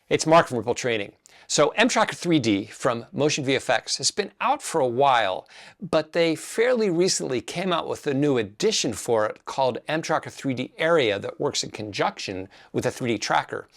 It's Mark from Ripple Training. So mTracker 3D from Motion VFX has been out for a while, but they fairly recently came out with a new addition for it called mTracker 3D Area that works in conjunction with a 3D tracker.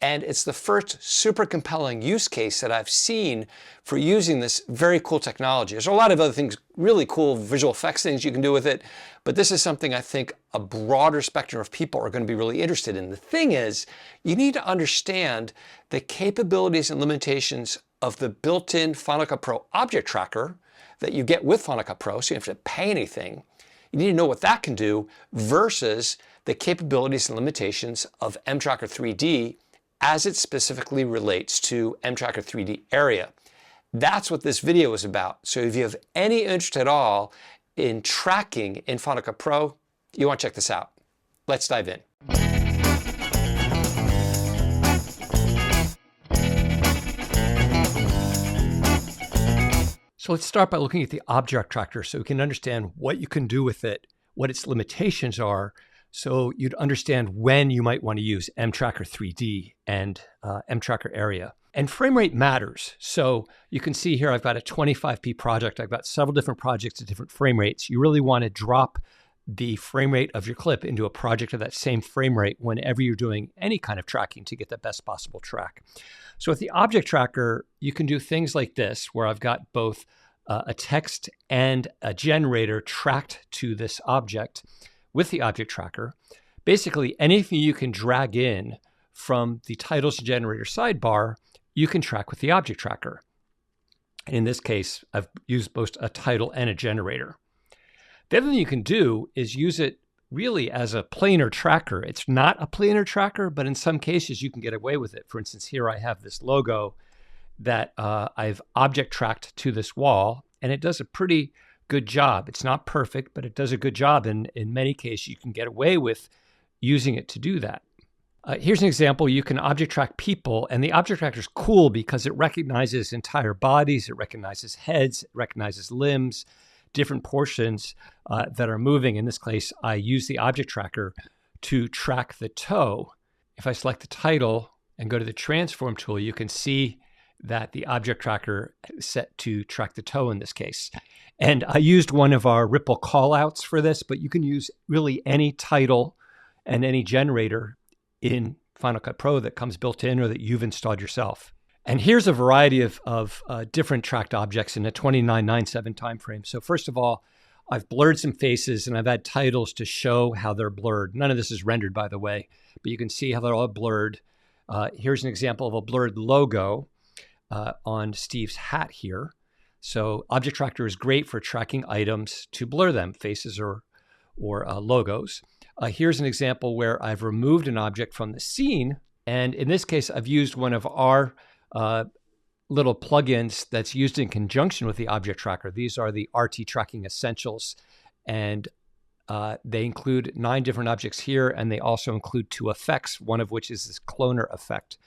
And it's the first super compelling use case that I've seen for using this very cool technology. There's a lot of other things, really cool visual effects things you can do with it, but this is something I think a broader spectrum of people are going to be really interested in. The thing is, you need to understand the capabilities and limitations of the built-in Final Cut Pro object tracker that you get with Final Cut Pro, so you don't have to pay anything. You need to know what that can do versus the capabilities and limitations of mTracker 3D as it specifically relates to mTracker 3D Area. That's what this video is about. So if you have any interest at all in tracking in Final Cut Pro, you want to check this out. Let's dive in. So let's start by looking at the object tracker so we can understand what you can do with it, what its limitations are, so you'd understand when you might want to use mTracker 3D and mTracker Area. And frame rate matters. So you can see here I've got a 25p project. I've got several different projects at different frame rates. You really want to drop the frame rate of your clip into a project of that same frame rate whenever you're doing any kind of tracking to get the best possible track. So with the object tracker, you can do things like this, where I've got both a text and a generator tracked to this object with the object tracker. Basically, anything you can drag in from the titles generator sidebar, you can track with the object tracker. In this case, I've used both a title and a generator. The other thing you can do is use it really as a planar tracker. It's not a planar tracker, but in some cases you can get away with it. For instance, here I have this logo that I've object tracked to this wall, and it does a pretty good job. It's not perfect, but it does a good job. And in many cases, you can get away with using it to do that. Here's an example. You can object track people, and the object tracker is cool because it recognizes entire bodies, it recognizes heads, it recognizes limbs, different portions that are moving. In this case, I use the object tracker to track the toe. If I select the title and go to the transform tool, you can see that the object tracker is set to track the toe in this case. And I used one of our Ripple callouts for this, but you can use really any title and any generator in Final Cut Pro that comes built in or that you've installed yourself. And here's a variety of different tracked objects in a 2997 timeframe. So first of all, I've blurred some faces and I've had titles to show how they're blurred. None of this is rendered, by the way, but you can see how they're all blurred. Here's an example of a blurred logo on Steve's hat here. So object tracker is great for tracking items to blur them, faces or logos. Here's an example where I've removed an object from the scene. And in this case, I've used one of our little plugins that's used in conjunction with the object tracker. These are the RT Tracking Essentials, and they include 9 different objects here, and they also include 2 effects, one of which is this cloner effect.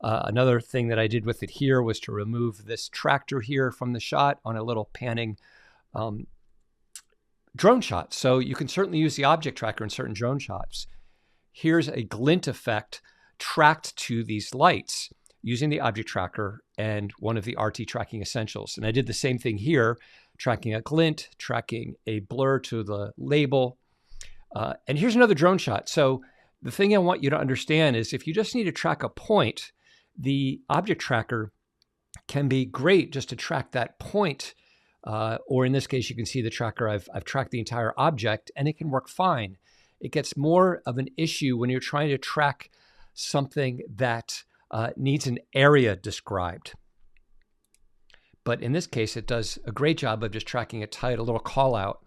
Another thing that I did with it here was to remove this tractor here from the shot on a little panning drone shot. So you can certainly use the object tracker in certain drone shots. Here's a glint effect tracked to these lights using the object tracker and one of the RT Tracking Essentials. And I did the same thing here, tracking a glint, tracking a blur to the label. And here's another drone shot. So the thing I want you to understand is if you just need to track a point, the object tracker can be great just to track that point. Or in this case, you can see the tracker, I've tracked the entire object and it can work fine. It gets more of an issue when you're trying to track something that needs an area described. But in this case, it does a great job of just tracking a title, a little call out.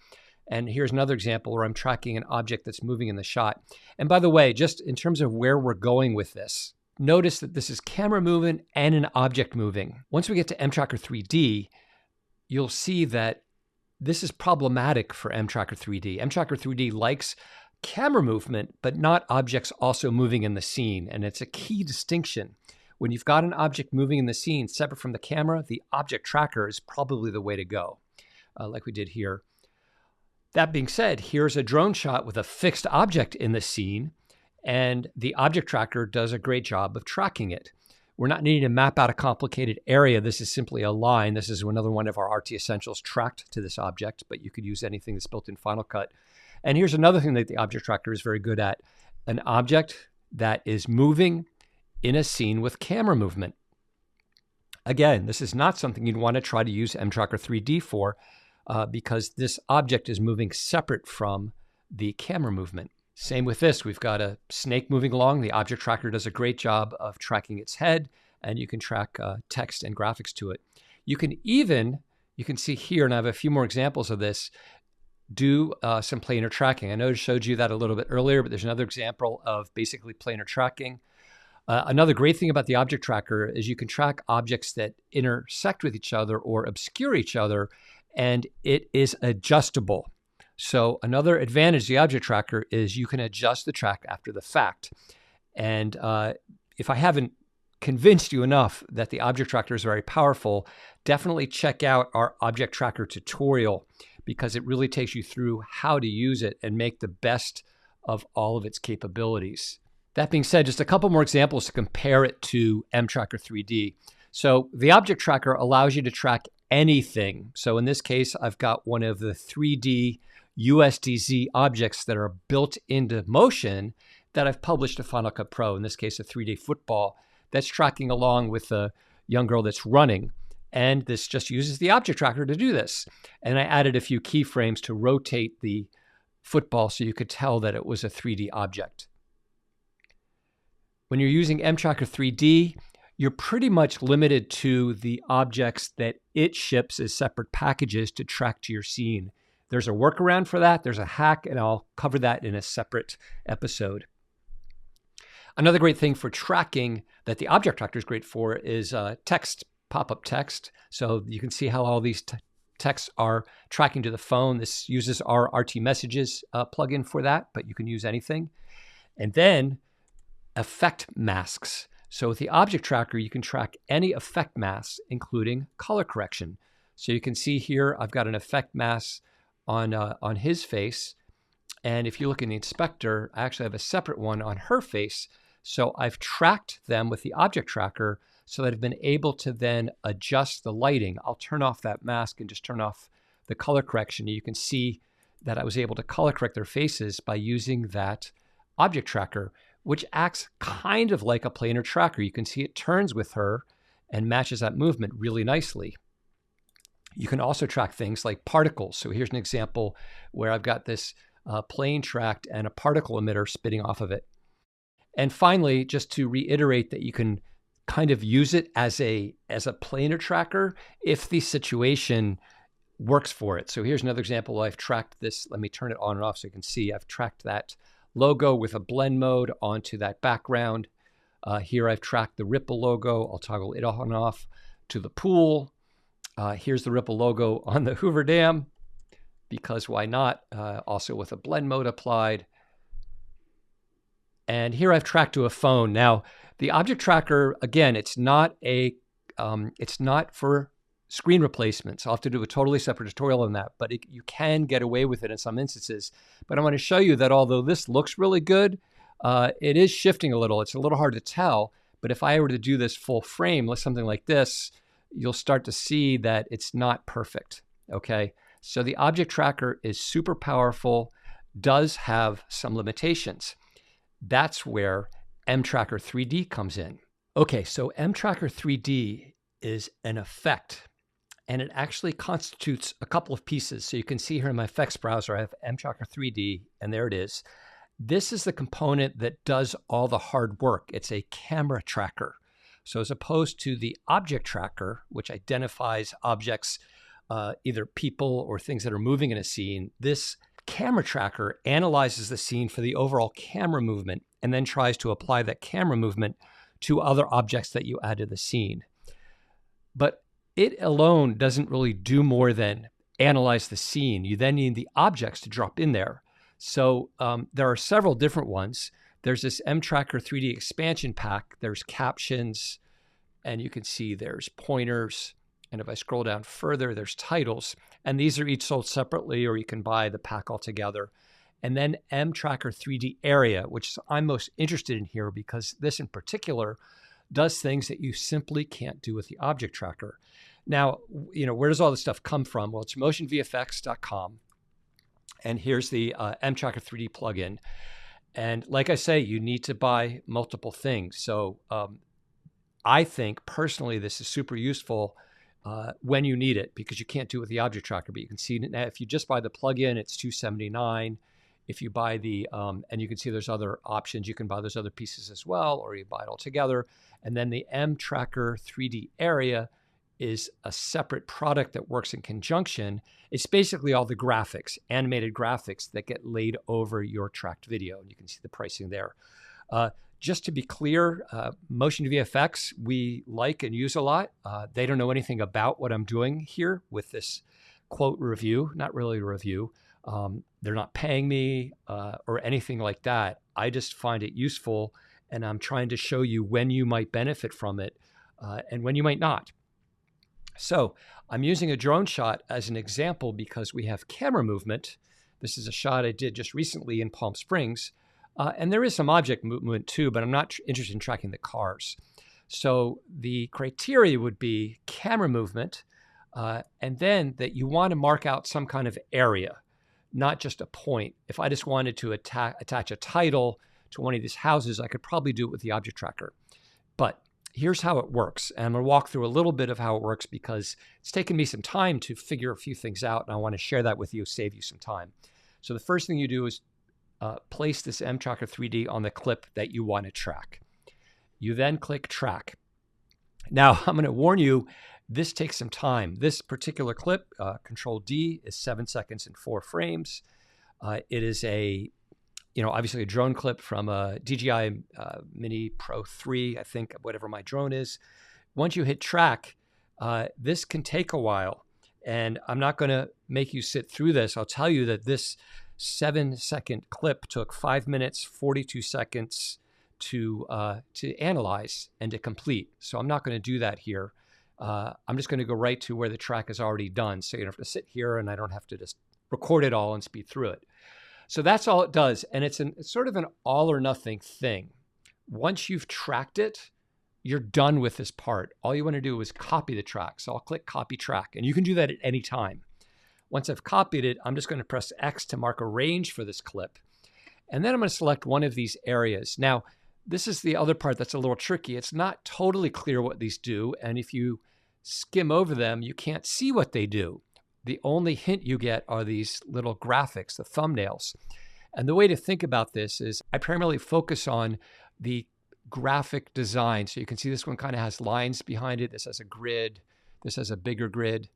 And here's another example where I'm tracking an object that's moving in the shot. And by the way, just in terms of where we're going with this, notice that this is camera movement and an object moving. Once we get to mTracker 3D, you'll see that this is problematic for mTracker 3D. mTracker 3D likes camera movement, but not objects also moving in the scene. And it's a key distinction. When you've got an object moving in the scene separate from the camera, the object tracker is probably the way to go, like we did here. That being said, here's a drone shot with a fixed object in the scene, and the object tracker does a great job of tracking it. We're not needing to map out a complicated area. This is simply a line. This is another one of our RT Essentials tracked to this object, but you could use anything that's built in Final Cut. And here's another thing that the object tracker is very good at: an object that is moving in a scene with camera movement. Again, this is not something you'd want to try to use mTracker 3D for because this object is moving separate from the camera movement. Same with this. We've got a snake moving along. The object tracker does a great job of tracking its head, and you can track text and graphics to it. You can see here, and I have a few more examples of this, do some planar tracking. I know I showed you that a little bit earlier, but there's another example of basically planar tracking. Another great thing about the object tracker is you can track objects that intersect with each other or obscure each other, and it is adjustable. So another advantage of the object tracker is you can adjust the track after the fact. And if I haven't convinced you enough that the object tracker is very powerful, definitely check out our object tracker tutorial, because it really takes you through how to use it and make the best of all of its capabilities. That being said, just a couple more examples to compare it to mTracker 3D. So the object tracker allows you to track anything. So in this case, I've got one of the 3D USDZ objects that are built into Motion that I've published to Final Cut Pro, in this case, a 3D football that's tracking along with a young girl that's running. And this just uses the object tracker to do this. And I added a few keyframes to rotate the football so you could tell that it was a 3D object. When you're using mTracker 3D, you're pretty much limited to the objects that it ships as separate packages to track to your scene. There's a workaround for that. There's a hack, and I'll cover that in a separate episode. Another great thing for tracking that the object tracker is great for is text, pop-up text. So you can see how all these texts are tracking to the phone. This uses our RT Messages plugin for that, but you can use anything. And then effect masks. So with the object tracker, you can track any effect mask, including color correction. So you can see here, I've got an effect mask on his face. And if you look in the inspector, I actually have a separate one on her face. So I've tracked them with the object tracker so that I've been able to then adjust the lighting. I'll turn off that mask and just turn off the color correction. You can see that I was able to color correct their faces by using that object tracker, which acts kind of like a planar tracker. You can see it turns with her and matches that movement really nicely. You can also track things like particles. So here's an example where I've got this plane tracked and a particle emitter spitting off of it. And finally, just to reiterate that you can kind of use it as a planar tracker if the situation works for it. So here's another example. I've tracked this. Let me turn it on and off so you can see. I've tracked that logo with a blend mode onto that background. Here I've tracked the Ripple logo. I'll toggle it on and off to the pool. Here's the Ripple logo on the Hoover Dam, because why not? Also with a blend mode applied. And here I've tracked to a phone. Now, the object tracker, again, it's not for screen replacements. I'll have to do a totally separate tutorial on that, but you can get away with it in some instances. But I want to show you that although this looks really good, it is shifting a little. It's a little hard to tell, but if I were to do this full frame, like something like this, you'll start to see that it's not perfect, okay? So the object tracker is super powerful, does have some limitations. That's where mTracker 3D comes in. Okay, so mTracker 3D is an effect, and it actually constitutes a couple of pieces. So you can see here in my effects browser, I have mTracker 3D, and there it is. This is the component that does all the hard work. It's a camera tracker. So as opposed to the object tracker, which identifies objects, either people or things that are moving in a scene, this camera tracker analyzes the scene for the overall camera movement and then tries to apply that camera movement to other objects that you add to the scene. But it alone doesn't really do more than analyze the scene. You then need the objects to drop in there. So there are several different ones. There's this mTracker 3D expansion pack. There's captions, and you can see there's pointers. And if I scroll down further, there's titles. And these are each sold separately, or you can buy the pack altogether. And then mTracker 3D area, which I'm most interested in here because this in particular does things that you simply can't do with the object tracker. Now, where does all this stuff come from? Well, it's motionvfx.com. And here's the mTracker 3D plugin. And like I say, you need to buy multiple things. So I think personally, this is super useful when you need it, because you can't do it with the object tracker. But you can see if you just buy the plugin, it's $279. If you buy the, and you can see there's other options. You can buy those other pieces as well, or you buy it all together. And then the mTracker 3D area is a separate product that works in conjunction. It's basically all the graphics, animated graphics that get laid over your tracked video. And you can see the pricing there. Just to be clear, Motion VFX, we like and use a lot. They don't know anything about what I'm doing here with this quote review, not really a review. They're not paying me or anything like that. I just find it useful, and I'm trying to show you when you might benefit from it and when you might not. So I'm using a drone shot as an example because we have camera movement. This is a shot I did just recently in Palm Springs. And there is some object movement too, but I'm not interested in tracking the cars. So the criteria would be camera movement, and then that you want to mark out some kind of area, not just a point. If I just wanted to attach a title to one of these houses, I could probably do it with the object tracker. But here's how it works. And I'm going to walk through a little bit of how it works because it's taken me some time to figure a few things out, and I want to share that with you, save you some time. So the first thing you do is place this mTracker 3D on the clip that you want to track. You then click track. Now, I'm going to warn you, this takes some time. This particular clip, Control D, is 7 seconds and 4 frames. It is obviously a drone clip from a DJI Mini Pro 3, I think, whatever my drone is. Once you hit track, this can take a while, and I'm not going to make you sit through this. I'll tell you that this 7-second clip took 5 minutes, 42 seconds to analyze and to complete. So I'm not going to do that here. I'm just going to go right to where the track is already done. So you don't have to sit here, and I don't have to just record it all and speed through it. So that's all it does. And it's sort of an all or nothing thing. Once you've tracked it, you're done with this part. All you want to do is copy the track. So I'll click copy track, and you can do that at any time. Once I've copied it, I'm just going to press X to mark a range for this clip. And then I'm going to select one of these areas. Now, this is the other part that's a little tricky. It's not totally clear what these do. And if you skim over them, you can't see what they do. The only hint you get are these little graphics, the thumbnails. And the way to think about this is I primarily focus on the graphic design. So you can see this one kind of has lines behind it. This has a grid. This has a bigger grid.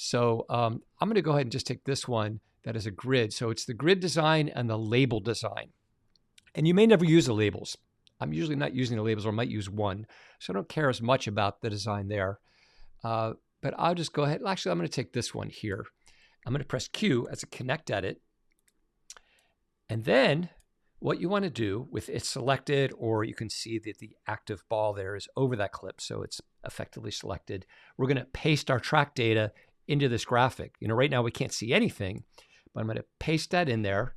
So I'm going to go ahead and just take this one that is a grid. So it's the grid design and the label design. And you may never use the labels. I'm usually not using the labels, or I might use one. So I don't care as much about the design there. But I'll just go ahead. Actually, I'm going to take this one here. I'm going to press Q as a connect edit. And then what you want to do with it selected, or you can see that the active ball there is over that clip. So it's effectively selected. We're going to paste our track data into this graphic. Right now we can't see anything, but I'm going to paste that in there.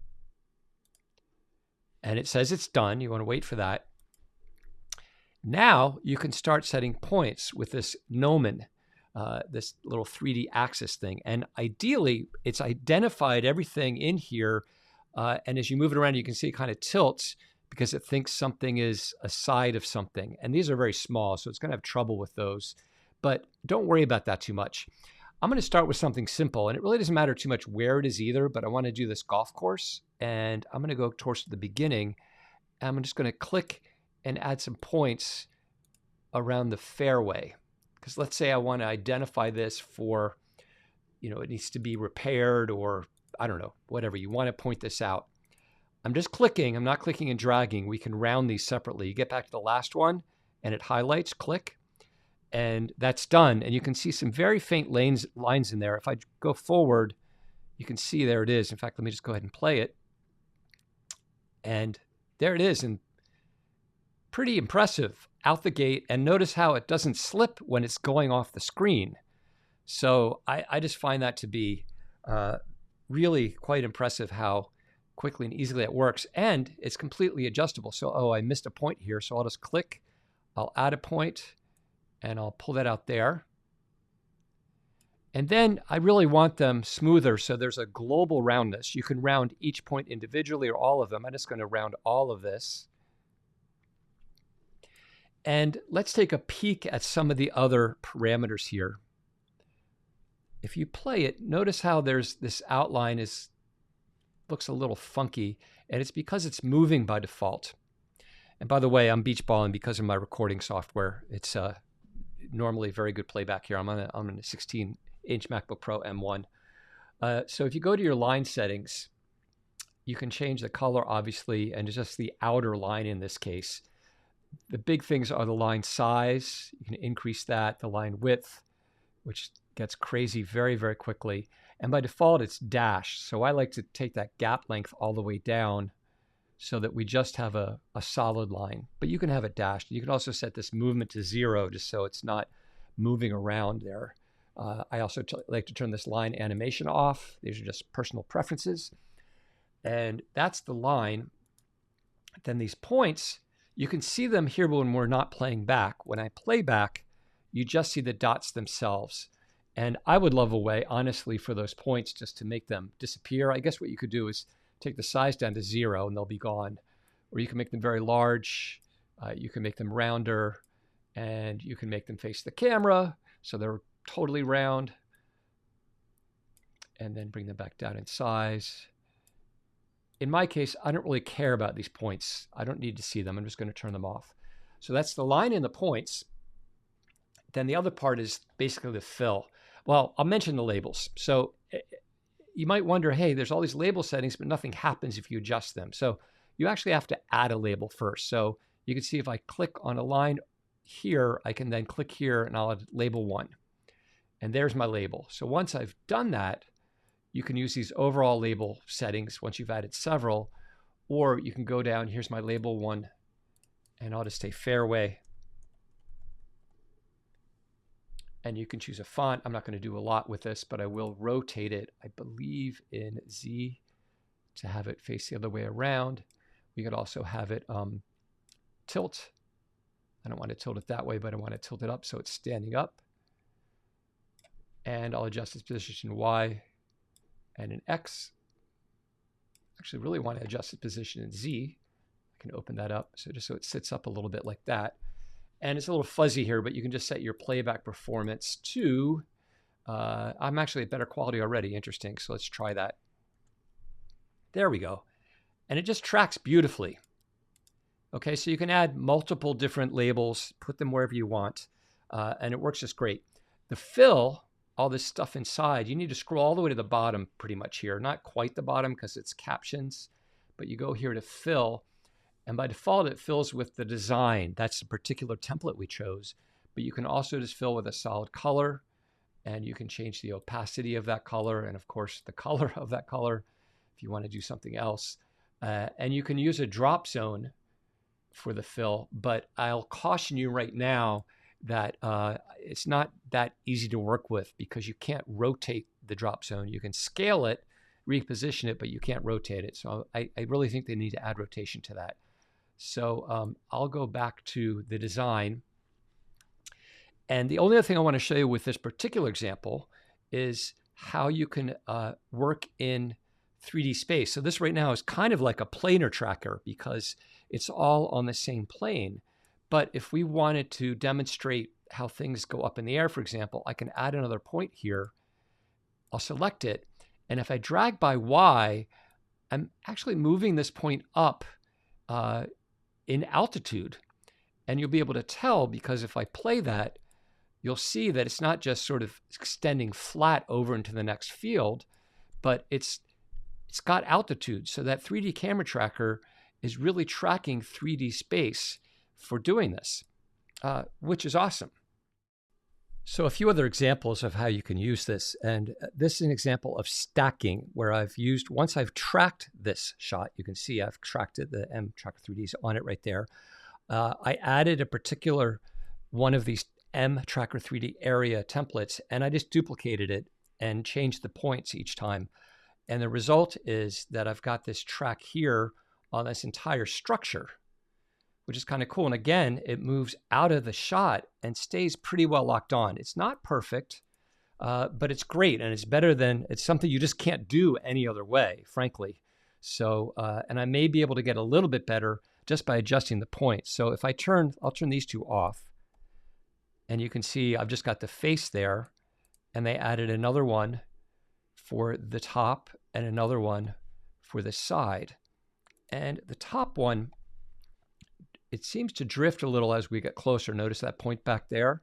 And it says it's done. You want to wait for that. Now you can start setting points with this gnomon, this little 3D axis thing. And ideally, it's identified everything in here. And as you move it around, you can see it kind of tilts because it thinks something is a side of something. And these are very small, so it's going to have trouble with those. But don't worry about that too much. I'm going to start with something simple, and it really doesn't matter too much where it is either, but I want to do this golf course, and I'm going to go towards the beginning. And I'm just going to click and add some points around the fairway. Because let's say I want to identify this for, it needs to be repaired, or I don't know, whatever. You want to point this out. I'm just clicking. I'm not clicking and dragging. We can round these separately. You get back to the last one, and it highlights, click. And that's done. And you can see some very faint lines in there. If I go forward, you can see there it is. In fact, let me just go ahead and play it. And there it is. And pretty impressive out the gate. And notice how it doesn't slip when it's going off the screen. So I just find that to be really quite impressive how quickly and easily it works. And it's completely adjustable. So, I missed a point here. So I'll just click I'll add a point and I'll pull that out there. And then I really want them smoother, so there's a global roundness. You can round each point individually or all of them. I'm just going to round all of this. And let's take a peek at some of the other parameters here. If you play it, notice how there's this outline looks a little funky, and it's because it's moving by default. And by the way, I'm beach balling because of my recording software. It's normally very good playback here. I'm on a 16-inch MacBook Pro M1. So if you go to your line settings, you can change the color, obviously, and just the outer line in this case. The big things are the line size. You can increase that, the line width, which gets crazy very, very quickly. And by default, it's dashed. So I like to take that gap length all the way down so that we just have a solid line. But you can have it dashed. You can also set this movement to 0 just so it's not moving around there. I also like to turn this line animation off. These are just personal preferences. And that's the line. Then these points, you can see them here when we're not playing back. When I play back, you just see the dots themselves. And I would love a way, honestly, for those points just to make them disappear. I guess what you could do is take the size down to 0 and they'll be gone. Or you can make them very large. You can make them rounder. And you can make them face the camera so they're totally round. And then bring them back down in size. In my case, I don't really care about these points. I don't need to see them. I'm just going to turn them off. So that's the line and the points. Then the other part is basically the fill. Well, I'll mention the labels. So you might wonder, hey, there's all these label settings, but nothing happens if you adjust them. So you actually have to add a label first. So you can see if I click on a line here, I can then click here and I'll add label 1. And there's my label. So once I've done that, you can use these overall label settings once you've added several, or you can go down, here's my label 1, and I'll just say fairway. And you can choose a font. I'm not going to do a lot with this, but I will rotate it, I believe, in Z to have it face the other way around. We could also have it tilt. I don't want to tilt it that way, but I want to tilt it up so it's standing up. And I'll adjust its position in Y and in X. Actually, really want to adjust its position in Z. I can open that up so just so it sits up a little bit like that. And it's a little fuzzy here, but you can just set your playback performance to, I'm actually at better quality already. Interesting. So let's try that. There we go. And it just tracks beautifully. Okay, so you can add multiple different labels, put them wherever you want, and it works just great. The fill, all this stuff inside, you need to scroll all the way to the bottom pretty much here. Not quite the bottom because it's captions, but you go here to fill. And by default, it fills with the design. That's the particular template we chose. But you can also just fill with a solid color, and you can change the opacity of that color, and of course, the color of that color if you want to do something else. And you can use a drop zone for the fill, but I'll caution you right now that it's not that easy to work with because you can't rotate the drop zone. You can scale it, reposition it, but you can't rotate it. So I really think they need to add rotation to that. So I'll go back to the design. And the only other thing I want to show you with this particular example is how you can work in 3D space. So this right now is kind of like a planar tracker because it's all on the same plane. But if we wanted to demonstrate how things go up in the air, for example, I can add another point here. I'll select it. And if I drag by Y, I'm actually moving this point up in altitude. And you'll be able to tell because if I play that, you'll see that it's not just sort of extending flat over into the next field, but it's got altitude. So that 3D camera tracker is really tracking 3D space for doing this, which is awesome. So a few other examples of how you can use this. And this is an example of stacking where I've used, once I've tracked this shot, you can see I've tracked it, the mTracker 3Ds on it right there. I added a particular one of these mTracker 3D area templates, and I just duplicated it and changed the points each time. And the result is that I've got this track here on this entire structure. which is kind of cool. And again, it moves out of the shot and stays pretty well locked on. It's not perfect, but it's great. And it's better than, it's something you just can't do any other way, frankly. So, and I may be able to get a little bit better just by adjusting the points. So if I'll turn these two off, and you can see I've just got the face there, and they added another one for the top and another one for the side. And the top one, it seems to drift a little as we get closer. Notice that point back there,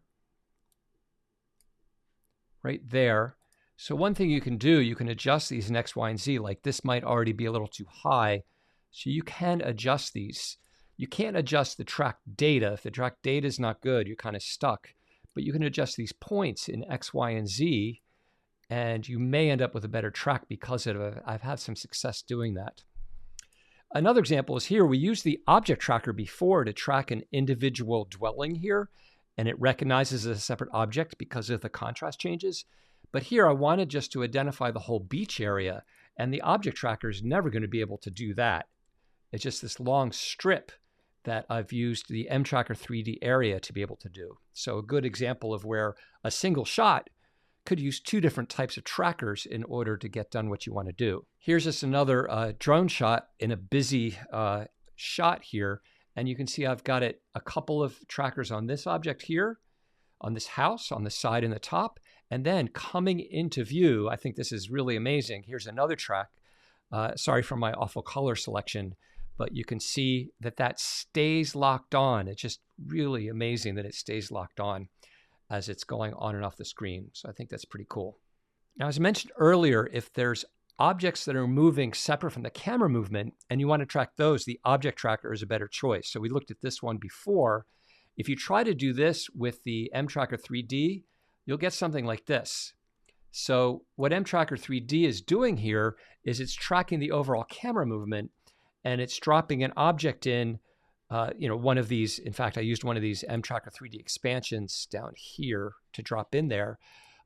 right there. So one thing you can do, you can adjust these in X, Y, and Z. Like this might already be a little too high. So you can adjust these. You can't adjust the track data. If the track data is not good, you're kind of stuck. But you can adjust these points in X, Y, and Z, and you may end up with a better track because of it. I've had some success doing that. Another example is here. We used the object tracker before to track an individual dwelling here, and it recognizes as a separate object because of the contrast changes. But here I wanted just to identify the whole beach area, and the object tracker is never going to be able to do that. It's just this long strip that I've used the mTracker 3D area to be able to do. So a good example of where a single shot could use two different types of trackers in order to get done what you want to do. Here's just another drone shot in a busy shot here. And you can see I've got it a couple of trackers on this object here, on this house, on the side and the top. And then coming into view, I think this is really amazing. Here's another track. Sorry for my awful color selection, but you can see that that stays locked on. It's just really amazing that it stays locked on as it's going on and off the screen. So I think that's pretty cool. Now, as I mentioned earlier, if there's objects that are moving separate from the camera movement and you want to track those, the object tracker is a better choice. So we looked at this one before. If you try to do this with the mTracker 3D, you'll get something like this. So what mTracker 3D is doing here is it's tracking the overall camera movement, and it's dropping an object in, one of these. In fact, I used one of these mTracker 3D expansions down here to drop in there,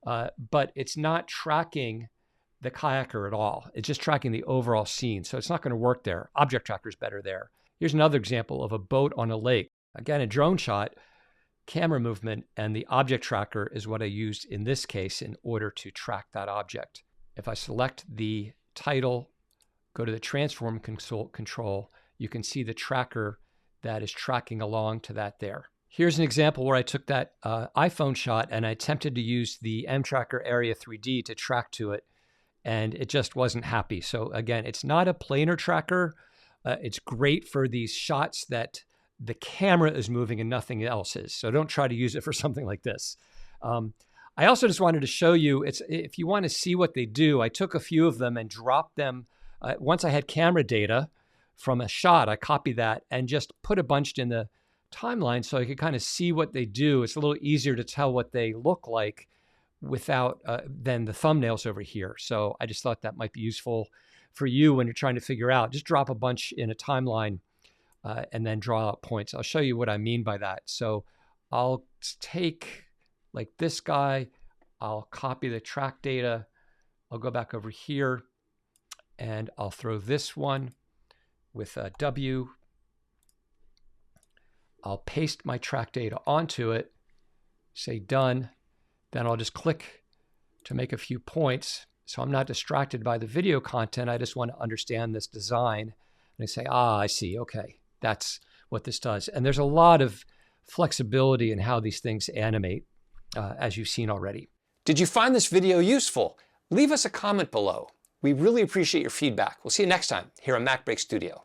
but it's not tracking the kayaker at all. It's just tracking the overall scene. So it's not going to work there. Object tracker is better there. Here's another example of a boat on a lake. Again, a drone shot, camera movement, and the object tracker is what I used in this case in order to track that object. If I select the title, go to the transform control, you can see the tracker that is tracking along to that there. Here's an example where I took that iPhone shot and I attempted to use the mTracker Area 3D to track to it, and it just wasn't happy. So again, it's not a planar tracker. It's great for these shots that the camera is moving and nothing else is. So don't try to use it for something like this. I also just wanted to show you, if you want to see what they do, I took a few of them and dropped them. Once I had camera data from a shot, I copied that and just put a bunch in the timeline so I could kind of see what they do. It's a little easier to tell what they look like without than the thumbnails over here. So I just thought that might be useful for you when you're trying to figure out. Just drop a bunch in a timeline and then draw out points. I'll show you what I mean by that. So I'll take like this guy, I'll copy the track data, I'll go back over here, and I'll throw this one with a W. I'll paste my track data onto it, say done. Then I'll just click to make a few points. So I'm not distracted by the video content. I just want to understand this design. And I say, I see, okay, that's what this does. And there's a lot of flexibility in how these things animate, as you've seen already. Did you find this video useful? Leave us a comment below. We really appreciate your feedback. We'll see you next time here on MacBreak Studio.